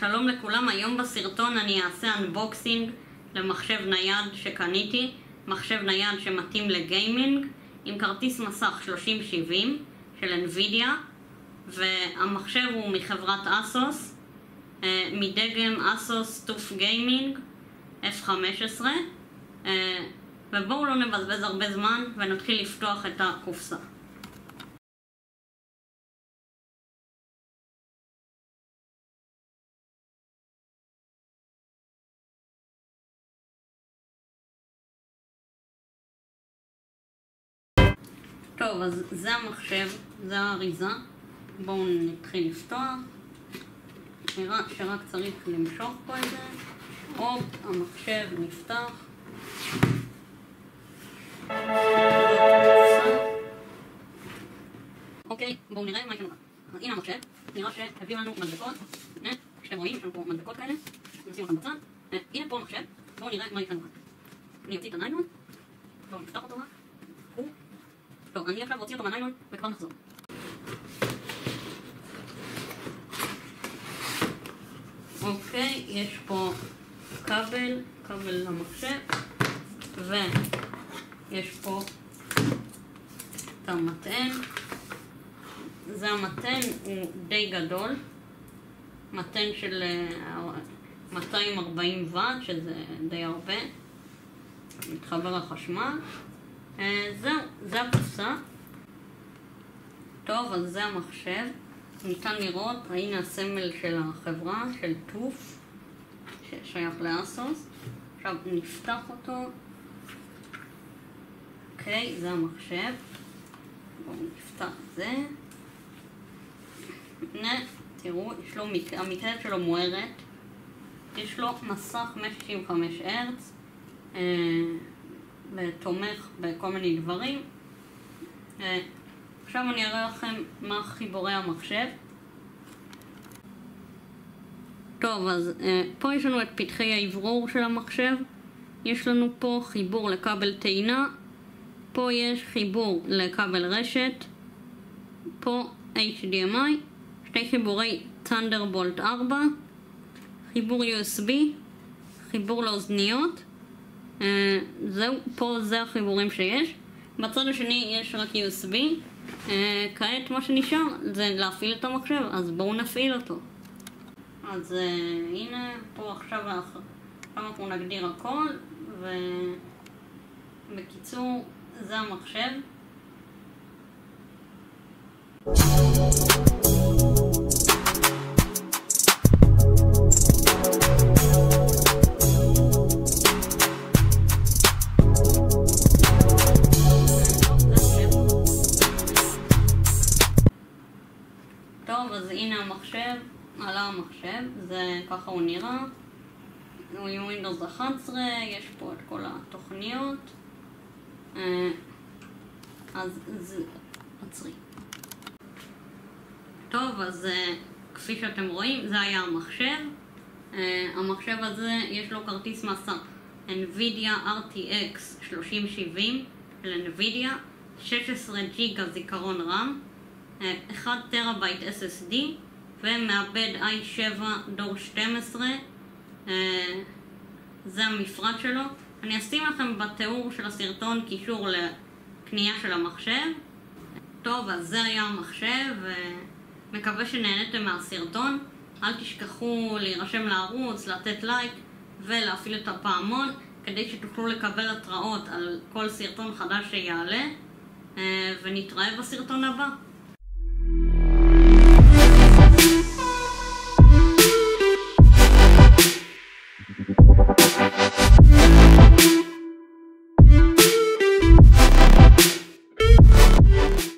שלום לכולם, היום בסרטון אני אעשה אנבוקסינג למחשב נייד שקניתי, מחשב נייד שמתאים לגיימינג עם כרטיס מסך 3070 של NVIDIA, והמחשב הוא מחברת אסוס, מדגם אסוס TUF Gaming F15, ובואו לא נבזבז הרבה זמן ונתחיל לפתוח את הקופסה. טוב, אז זה המחשב, זה האריזה. בואו נתחיל לפתוח. נראה שרק צריך למשוך פה את זה. הופ, המחשב נפתח. אוקיי, בואו נראה מה יש לנו. הנה המחשב, נראה שהביאו לנו מדבקות. שאתם רואים, יש לנו פה מדבקות כאלה. נשים אותם בצד. הנה פה המחשב, בואו נראה מה יש לנו. אני אוציא את הניילון. בואו נפתח אותו רק. טוב, אני עכשיו אוציא אותו מהניילון וכבר נחזור. אוקיי, יש פה כבל למחשב, ויש פה את המטען. זה המטען, הוא די גדול, מטען של 240 ואט, שזה די הרבה, מתחבר לחשמל. זהו, זה הקופסה. טוב, אז זה המחשב. ניתן לראות, הנה הסמל של החברה, של TUF, ששייך לאסוס. עכשיו נפתח אותו. אוקיי, זה המחשב. בואו נפתח את זה. הנה, תראו, יש לו, המקלדת שלו מוארת. יש לו מסך 165 הרץ. ותומך בכל מיני דברים. עכשיו אני אראה לכם מה חיבורי המחשב. טוב, אז פה יש לנו את פתחי האוורור של המחשב. יש לנו פה חיבור לכבל טעינה. פה יש חיבור לכבל רשת. פה HDMI. שני חיבורי Thunderbolt 4. חיבור USB. חיבור לאוזניות. זהו, פה זה החיבורים שיש. בצד השני יש רק USB. כעת מה שנשאר זה להפעיל את המחשב, אז בואו נפעיל אותו. אז הנה, פה עכשיו אנחנו נגדיר הכל, ובקיצור זה המחשב. טוב, אז הנה המחשב, עלה המחשב, זה ככה הוא נראה. הוא עם Windows 11, יש פה את כל התוכניות. אז זה עצרי. טוב, אז כפי שאתם רואים, זה היה המחשב. המחשב הזה יש לו כרטיס מסך NVIDIA RTX 3070 של NVIDIA, 16 ג'יגה זיכרון RAM, 1 טראבייט SSD ומעבד i7 דור 12. זה המפרט שלו. אני אשים לכם בתיאור של הסרטון קישור לקנייה של המחשב. טוב, אז זה היה המחשב, מקווה שנהנתם מהסרטון. אל תשכחו להירשם לערוץ, לתת לייק ולהפעיל את הפעמון כדי שתוכלו לקבל התראות על כל סרטון חדש שיעלה, ונתראה בסרטון הבא.